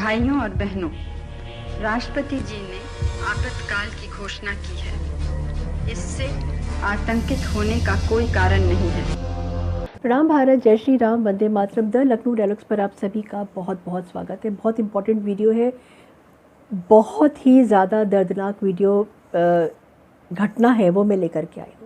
भाइयों और बहनों, राष्ट्रपति जी ने आपातकाल की घोषणा की है। इससे आतंकित होने का कोई कारण नहीं है। राम भारत, जय श्री राम, वंदे मातरम। द लखनऊ डायलॉग्स पर आप सभी का बहुत बहुत स्वागत है। बहुत इम्पोर्टेंट वीडियो है, बहुत ही ज़्यादा दर्दनाक वीडियो घटना है, वो मैं लेकर के आई हूँ।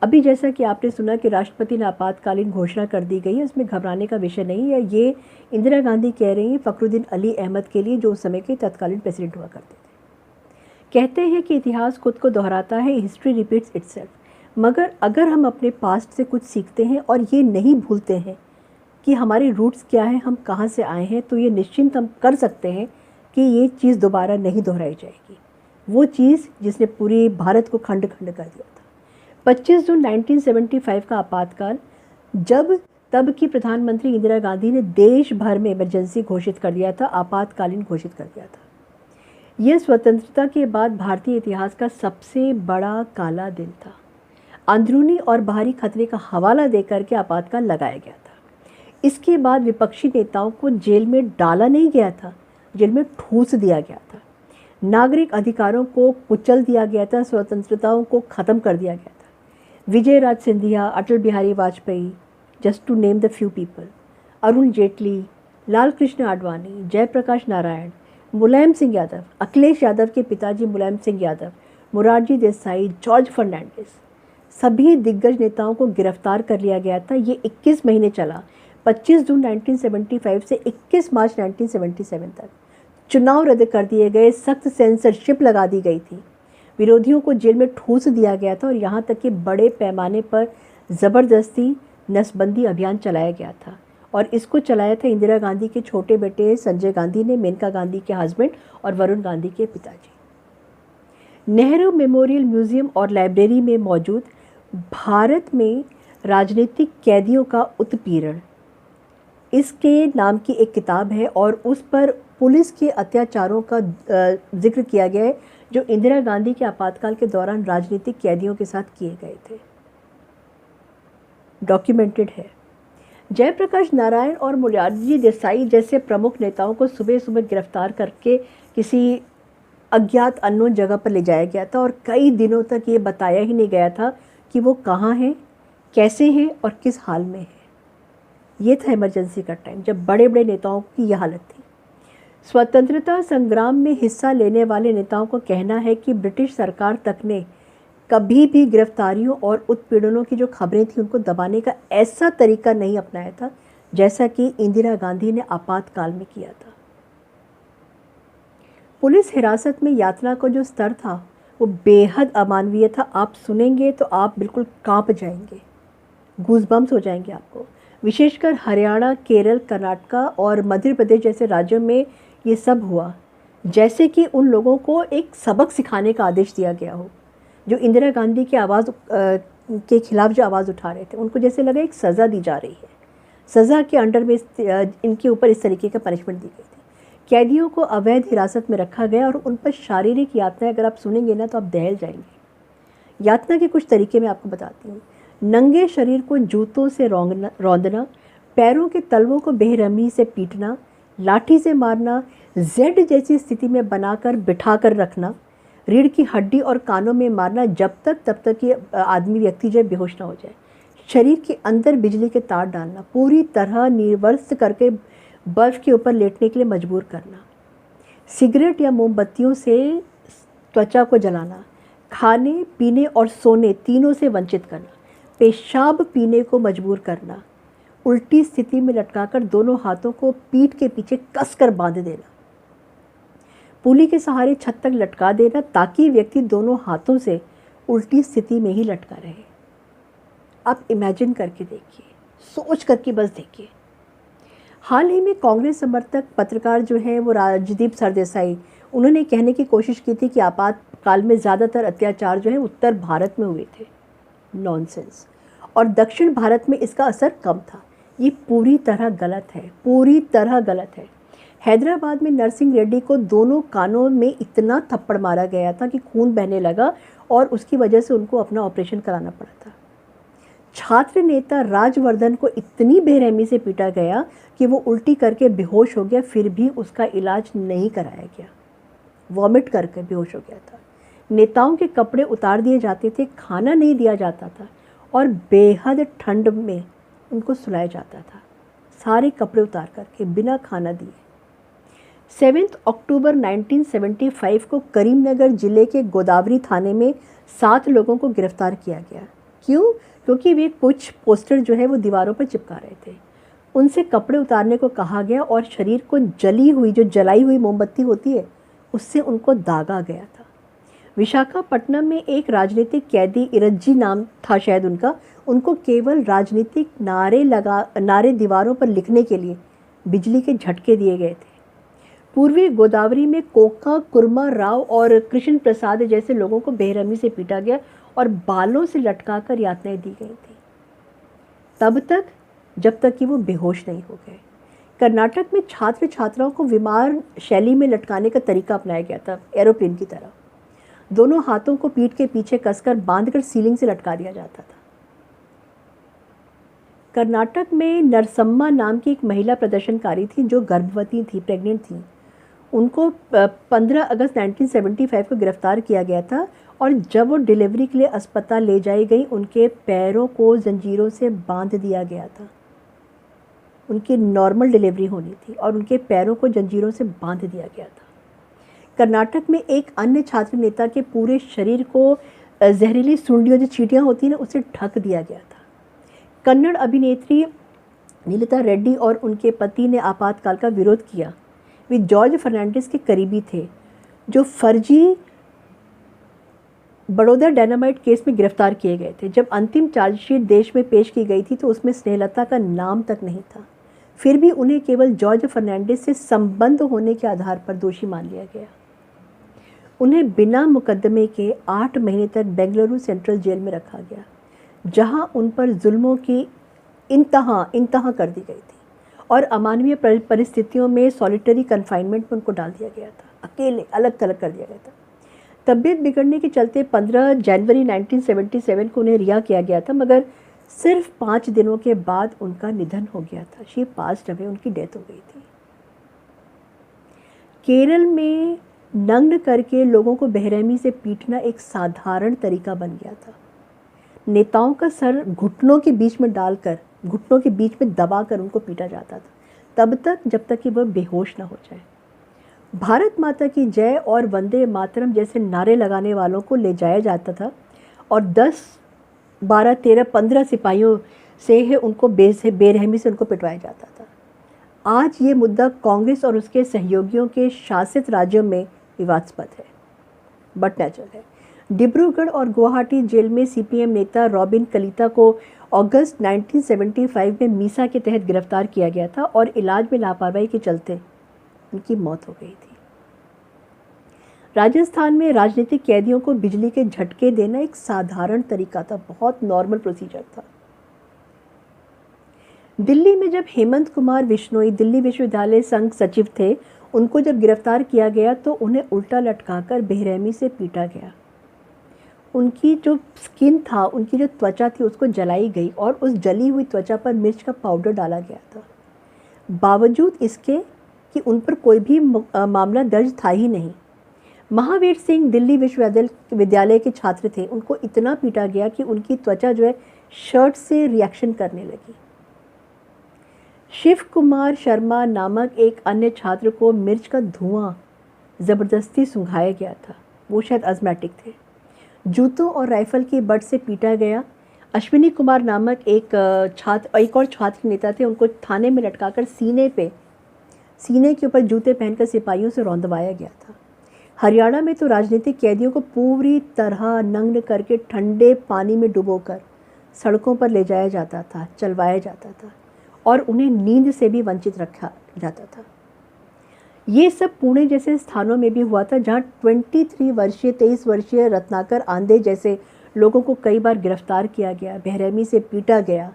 अभी जैसा कि आपने सुना कि राष्ट्रपति ने आपातकालीन घोषणा कर दी गई है, उसमें घबराने का विषय नहीं है। ये इंदिरा गांधी कह रही हैं फ़खरुद्दीन अली अहमद के लिए, जो उस समय के तत्कालीन प्रेसिडेंट हुआ करते थे। कहते हैं कि इतिहास खुद को दोहराता है, हिस्ट्री रिपीट्स इटसेल्फ। मगर अगर हम अपने पास्ट से कुछ सीखते हैं और ये नहीं भूलते हैं कि हमारे रूट्स क्या हैं, हम कहाँ से आए हैं, तो ये निश्चिंत हम कर सकते हैं कि ये चीज़ दोबारा नहीं दोहराई जाएगी। वो चीज़ जिसने पूरी भारत को खंड खंड कर दिया था। 25 जून 1975 का आपातकाल, जब तब की प्रधानमंत्री इंदिरा गांधी ने देश भर में इमरजेंसी घोषित कर दिया था, आपातकालीन घोषित कर दिया था। यह स्वतंत्रता के बाद भारतीय इतिहास का सबसे बड़ा काला दिन था। अंदरूनी और बाहरी खतरे का हवाला देकर के आपातकाल लगाया गया था। इसके बाद विपक्षी नेताओं को जेल में डाला नहीं गया था, जेल में ठूंस दिया गया था। नागरिक अधिकारों को कुचल दिया गया था, स्वतंत्रताओं को ख़त्म कर दिया गया था। Vijayraj Scindia, Atal Bihari Vajpayee, just to name the few people, Arun Jaitley, Lal Krishna Advani, Jayaprakash Narayan, Mulayam Singh Yadav, Akhilesh Yadav के पिताजी मुलायम सिंह यादव, मोरारजी देसाई, जॉर्ज फर्नांडिस, सभी दिग्गज नेताओं को गिरफ्तार कर लिया गया था। ये 21 महीने चला, 25 जून 1975 से 21 मार्च 1977 तक। चुनाव रद्द कर दिए गए, सख्त सेंसरशिप लगा दी गई थी, विरोधियों को जेल में ठूंस दिया गया था और यहाँ तक कि बड़े पैमाने पर ज़बरदस्ती नसबंदी अभियान चलाया गया था। और इसको चलाया था इंदिरा गांधी के छोटे बेटे संजय गांधी ने, मेनका गांधी के हस्बैंड और वरुण गांधी के पिताजी। नेहरू मेमोरियल म्यूज़ियम और लाइब्रेरी में मौजूद भारत में राजनीतिक कैदियों का उत्पीड़न, इसके नाम की एक किताब है और उस पर पुलिस के अत्याचारों का जिक्र किया गया है, जो इंदिरा गांधी के आपातकाल के दौरान राजनीतिक कैदियों के साथ किए गए थे। डॉक्यूमेंटेड है। जयप्रकाश नारायण और मोरारजी देसाई जैसे प्रमुख नेताओं को सुबह सुबह गिरफ्तार करके किसी अज्ञात अननोन जगह पर ले जाया गया था और कई दिनों तक ये बताया ही नहीं गया था कि वो कहाँ हैं, कैसे हैं और किस हाल में हैं। ये था इमरजेंसी का टाइम, जब बड़े बड़े नेताओं की यह हालत थी। स्वतंत्रता संग्राम में हिस्सा लेने वाले नेताओं को कहना है कि ब्रिटिश सरकार तक ने कभी भी गिरफ्तारियों और उत्पीड़नों की जो खबरें थी उनको दबाने का ऐसा तरीका नहीं अपनाया था जैसा कि इंदिरा गांधी ने आपातकाल में किया था। पुलिस हिरासत में यातना का जो स्तर था वो बेहद अमानवीय था। आप सुनेंगे तो आप बिल्कुल कांप जाएंगे, गूज़बम्स हो जाएंगे आपको। विशेषकर हरियाणा, केरल, कर्नाटक और मध्य प्रदेश जैसे राज्यों में ये सब हुआ जैसे कि उन लोगों को एक सबक सिखाने का आदेश दिया गया हो। जो इंदिरा गांधी की आवाज़ के खिलाफ जो आवाज़ उठा रहे थे, उनको जैसे लगा एक सज़ा दी जा रही है। सज़ा के अंडर में इनके ऊपर इस तरीके का पनिशमेंट दी गई थी। कैदियों को अवैध हिरासत में रखा गया और उन पर शारीरिक यातनाएं अगर आप सुनेंगे ना तो आप दहल जाएंगे। यातना के कुछ तरीके मैं आपको बताती हूँ। नंगे शरीर को जूतों से रौंदना, पैरों के तलवों को बेरहमी से पीटना, लाठी से मारना, जेड जैसी स्थिति में बनाकर बिठाकर रखना, रीढ़ की हड्डी और कानों में मारना तब तक ये आदमी व्यक्ति जो बेहोश ना हो जाए, शरीर के अंदर बिजली के तार डालना, पूरी तरह निर्वस्त्र करके बर्फ़ के ऊपर लेटने के लिए मजबूर करना, सिगरेट या मोमबत्तियों से त्वचा को जलाना, खाने पीने और सोने तीनों से वंचित करना, पेशाब पीने को मजबूर करना, उल्टी स्थिति में लटकाकर दोनों हाथों को पीठ के पीछे कसकर बांध देना, पुली के सहारे छत तक लटका देना ताकि व्यक्ति दोनों हाथों से उल्टी स्थिति में ही लटका रहे। आप इमेजिन करके देखिए, सोच करके बस देखिए। हाल ही में कांग्रेस समर्थक पत्रकार जो हैं वो राजदीप सरदेसाई, उन्होंने कहने की कोशिश की थी कि आपातकाल में ज़्यादातर अत्याचार जो है उत्तर भारत में हुए थे। नॉनसेंस। और दक्षिण भारत में इसका असर कम था। ये पूरी तरह गलत है, पूरी तरह गलत है। हैदराबाद में नरसिंह रेड्डी को दोनों कानों में इतना थप्पड़ मारा गया था कि खून बहने लगा और उसकी वजह से उनको अपना ऑपरेशन कराना पड़ा था। छात्र नेता राजवर्धन को इतनी बेरहमी से पीटा गया कि वो उल्टी करके बेहोश हो गया, फिर भी उसका इलाज नहीं कराया गया। वॉमिट करके बेहोश हो गया था। नेताओं के कपड़े उतार दिए जाते थे, खाना नहीं दिया जाता था और बेहद ठंड में उनको सुलाया जाता था, सारे कपड़े उतार करके बिना खाना दिए। 7 अक्टूबर 1975 को करीमनगर जिले के गोदावरी थाने में 7 लोगों को गिरफ्तार किया गया। क्यों? क्योंकि वे कुछ पोस्टर जो है वो दीवारों पर चिपका रहे थे। उनसे कपड़े उतारने को कहा गया और शरीर को जलाई हुई मोमबत्ती होती है उससे उनको दागा गया था। विशाखापट्टनम में एक राजनीतिक कैदी इरज्जी नाम था शायद उनको केवल राजनीतिक नारे दीवारों पर लिखने के लिए बिजली के झटके दिए गए थे। पूर्वी गोदावरी में कोका कुर्मा राव और कृष्ण प्रसाद जैसे लोगों को बेरहमी से पीटा गया और बालों से लटकाकर यातनाएं दी गई थी, तब तक जब तक कि वो बेहोश नहीं हो गए। कर्नाटक में छात्र छात्राओं को विमान शैली में लटकाने का तरीका अपनाया गया था, एरोप्लेन की तरह। दोनों हाथों को पीठ के पीछे कसकर बांधकर सीलिंग से लटका दिया जाता था। कर्नाटक में नरसम्मा नाम की एक महिला प्रदर्शनकारी थी जो गर्भवती थी, प्रेग्नेंट थी। उनको 15 अगस्त 1975 को गिरफ्तार किया गया था और जब वो डिलीवरी के लिए अस्पताल ले जाई गई, उनके पैरों को जंजीरों से बांध दिया गया था। उनकी नॉर्मल डिलीवरी होनी थी और उनके पैरों को जंजीरों से बांध दिया गया था। कर्नाटक में एक अन्य छात्र नेता के पूरे शरीर को जहरीली सुंडियों जो चींटियाँ होती हैं ना, उससे ढक दिया गया था। कन्नड़ अभिनेत्री नीलता रेड्डी और उनके पति ने आपातकाल का विरोध किया। वे जॉर्ज फर्नांडिस के करीबी थे जो फर्जी बड़ौदा डायनामाइट केस में गिरफ्तार किए गए थे। जब अंतिम चार्जशीट देश में पेश की गई थी तो उसमें स्नेहलता का नाम तक नहीं था। फिर भी उन्हें केवल जॉर्ज फर्नांडिस से संबंध होने के आधार पर दोषी मान लिया गया। उन्हें बिना मुकदमे के 8 महीने तक बेंगलुरु सेंट्रल जेल में रखा गया, जहां उन पर जुल्मों की इंतहा कर दी गई थी और अमानवीय परिस्थितियों में सॉलिटरी कन्फाइनमेंट में उनको डाल दिया गया था, अकेले अलग थलग कर दिया गया था। तबीयत बिगड़ने के चलते 15 जनवरी 1977 को उन्हें रिहा किया गया था, मगर सिर्फ 5 दिनों के बाद उनका निधन हो गया था। शी पास्ट अवे, उनकी डेथ हो गई थी। केरल में नग्न करके लोगों को बेरहमी से पीटना एक साधारण तरीका बन गया था। नेताओं का सर घुटनों के बीच में डालकर, घुटनों के बीच में दबाकर उनको पीटा जाता था, तब तक जब तक कि वह बेहोश ना हो जाए। भारत माता की जय और वंदे मातरम जैसे नारे लगाने वालों को ले जाया जाता था और 10, 12, 13, 15 सिपाहियों से उनको बेरहमी से उनको पिटवाया जाता था। आज ये मुद्दा कांग्रेस और उसके सहयोगियों के शासित राज्यों में विवादास्पद है, बट नेचुरल है। डिब्रूगढ़ और गुवाहाटी जेल में सीपीएम नेता रॉबिन कलिता को अगस्त 1975 में मीसा के तहत गिरफ्तार किया गया था और इलाज में लापरवाही के चलते उनकी मौत हो गई थी। राजस्थान में राजनीतिक कैदियों को बिजली के झटके देना एक साधारण तरीका था, बहुत नॉर्मल प्रोसीजर था। दिल्ली में जब हेमंत कुमार बिश्नोई दिल्ली विश्वविद्यालय संघ सचिव थे, उनको जब गिरफ्तार किया गया तो उन्हें उल्टा लटकाकर बेरहमी से पीटा गया। उनकी जो स्किन था, उनकी जो त्वचा थी, उसको जलाई गई और उस जली हुई त्वचा पर मिर्च का पाउडर डाला गया था। बावजूद इसके कि उन पर कोई भी मामला दर्ज था ही नहीं। महावीर सिंह दिल्ली विश्वविद्यालय के छात्र थे, उनको इतना पीटा गया कि उनकी त्वचा जो है शर्ट से रिएक्शन करने लगी। शिव कुमार शर्मा नामक एक अन्य छात्र को मिर्च का धुआं ज़बरदस्ती सुंघाया गया था, वो शायद अज़मैटिक थे। जूतों और राइफल की बट से पीटा गया। अश्विनी कुमार नामक एक और छात्र नेता थे, उनको थाने में लटकाकर सीने के ऊपर जूते पहनकर सिपाहियों से रौंदवाया गया था। हरियाणा में तो राजनीतिक कैदियों को पूरी तरह नग्न करके ठंडे पानी में डुबोकर सड़कों पर ले जाया जाता था, चलवाया जाता था और उन्हें नींद से भी वंचित रखा जाता था। ये सब पुणे जैसे स्थानों में भी हुआ था, जहाँ 23 वर्षीय रत्नाकर आंधे जैसे लोगों को कई बार गिरफ्तार किया गया, बेरहमी से पीटा गया,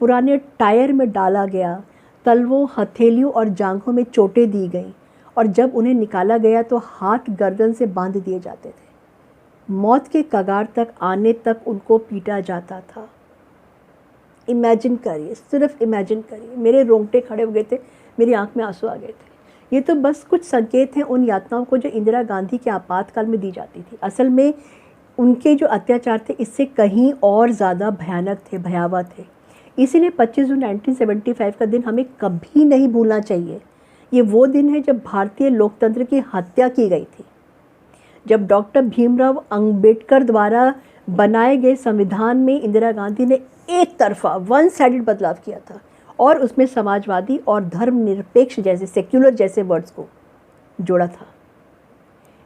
पुराने टायर में डाला गया, तलवों, हथेलियों और जांघों में चोटें दी गई और जब उन्हें निकाला गया तो हाथ गर्दन से बांध दिए जाते थे। मौत के कगार तक आने तक उनको पीटा जाता था। इमेजिन करिए, सिर्फ इमेजिन करिए। मेरे रोंगटे खड़े हो गए थे, मेरी आंख में आंसू आ गए थे। ये तो बस कुछ संकेत हैं उन यातनाओं को जो इंदिरा गांधी के आपातकाल में दी जाती थी। असल में उनके जो अत्याचार थे इससे कहीं और ज़्यादा भयानक थे, भयावह थे। इसीलिए 25 जून 1975 का दिन हमें कभी नहीं भूलना चाहिए। ये वो दिन है जब भारतीय लोकतंत्र की हत्या की गई थी, जब डॉक्टर भीमराव अंबेडकर द्वारा बनाए गए संविधान में इंदिरा गांधी ने एक तरफा वन साइडेड बदलाव किया था और उसमें समाजवादी और धर्मनिरपेक्ष जैसे सेक्युलर जैसे वर्ड्स को जोड़ा था।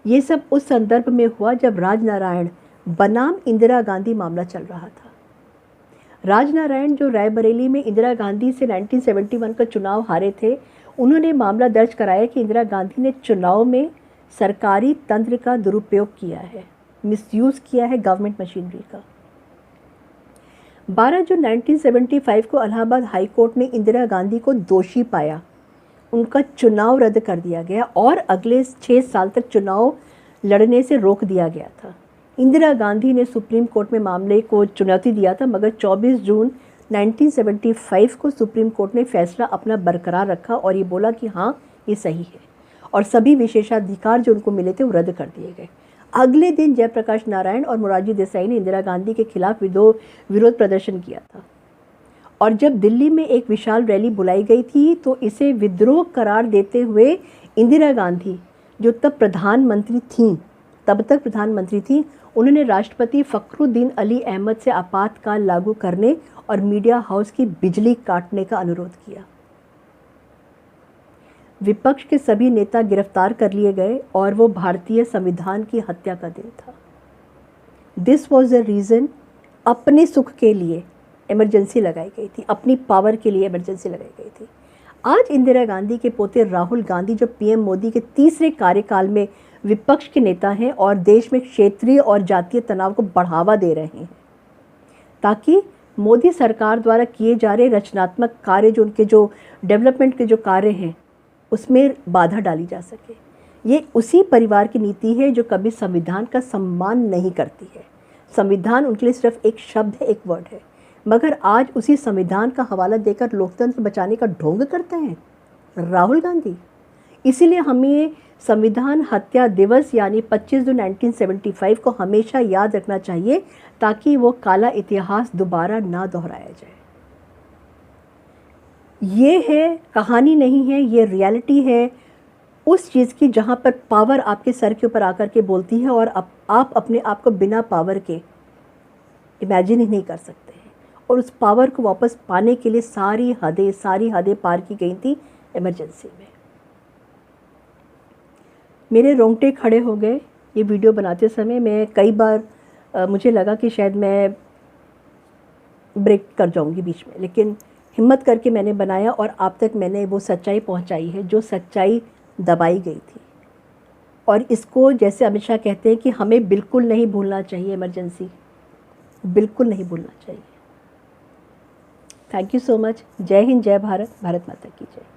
ये सब उस संदर्भ में हुआ जब राजनारायण बनाम इंदिरा गांधी मामला चल रहा था। राजनारायण जो रायबरेली में इंदिरा गांधी से 1971 का चुनाव हारे थे, उन्होंने मामला दर्ज कराया कि इंदिरा गांधी ने चुनाव में सरकारी तंत्र का दुरुपयोग किया है, मिसयूज़ किया है गवर्नमेंट मशीनरी का। 12 जून 1975 को इलाहाबाद हाई कोर्ट ने इंदिरा गांधी को दोषी पाया, उनका चुनाव रद्द कर दिया गया और अगले 6 साल तक चुनाव लड़ने से रोक दिया गया था। इंदिरा गांधी ने सुप्रीम कोर्ट में मामले को चुनौती दिया था, मगर 24 जून 1975 को सुप्रीम कोर्ट ने फैसला अपना बरकरार रखा और ये बोला कि हाँ ये सही है और सभी विशेषाधिकार जो उनको मिले थे वो रद्द कर दिए गए। अगले दिन जयप्रकाश नारायण और मोरारजी देसाई ने इंदिरा गांधी के खिलाफ विरोध प्रदर्शन किया था और जब दिल्ली में एक विशाल रैली बुलाई गई थी तो इसे विद्रोह करार देते हुए इंदिरा गांधी जो तब तक प्रधानमंत्री थी, उन्होंने राष्ट्रपति फखरुद्दीन अली अहमद से आपातकाल लागू करने और मीडिया हाउस की बिजली काटने का अनुरोध किया। विपक्ष के सभी नेता गिरफ्तार कर लिए गए और वो भारतीय संविधान की हत्या का दिन था। This was the reason. अपने सुख के लिए इमरजेंसी लगाई गई थी, अपनी पावर के लिए इमरजेंसी लगाई गई थी। आज इंदिरा गांधी के पोते राहुल गांधी जो पीएम मोदी के तीसरे कार्यकाल में विपक्ष के नेता हैं और देश में क्षेत्रीय और जातीय तनाव को बढ़ावा दे रहे हैं ताकि मोदी सरकार द्वारा किए जा रहे रचनात्मक कार्य, जो उनके जो डेवलपमेंट के जो कार्य हैं, उसमें बाधा डाली जा सके। ये उसी परिवार की नीति है जो कभी संविधान का सम्मान नहीं करती है। संविधान उनके लिए सिर्फ एक शब्द है, एक वर्ड है, मगर आज उसी संविधान का हवाला देकर लोकतंत्र बचाने का ढोंग करते हैं राहुल गांधी। इसीलिए हमें संविधान हत्या दिवस यानी 25 जून 1975 को हमेशा याद रखना चाहिए ताकि वो काला इतिहास दोबारा ना दोहराया जाए। ये है, कहानी नहीं है, ये रियलिटी है उस चीज़ की जहाँ पर पावर आपके सर के ऊपर आकर के बोलती है और आप अपने आप को बिना पावर के इमेजिन ही नहीं कर सकते हैं। और उस पावर को वापस पाने के लिए सारी हदें पार की गई थी इमरजेंसी में। मेरे रोंगटे खड़े हो गए ये वीडियो बनाते समय। मैं कई बार मुझे लगा कि शायद मैं ब्रेक कर जाऊंगी बीच में, लेकिन हिम्मत करके मैंने बनाया और आप तक मैंने वो सच्चाई पहुंचाई है जो सच्चाई दबाई गई थी। और इसको जैसे अमित शाह कहते हैं कि हमें बिल्कुल नहीं भूलना चाहिए, इमरजेंसी बिल्कुल नहीं भूलना चाहिए। Thank you so much. जय हिंद, जय भारत, भारत माता की जय।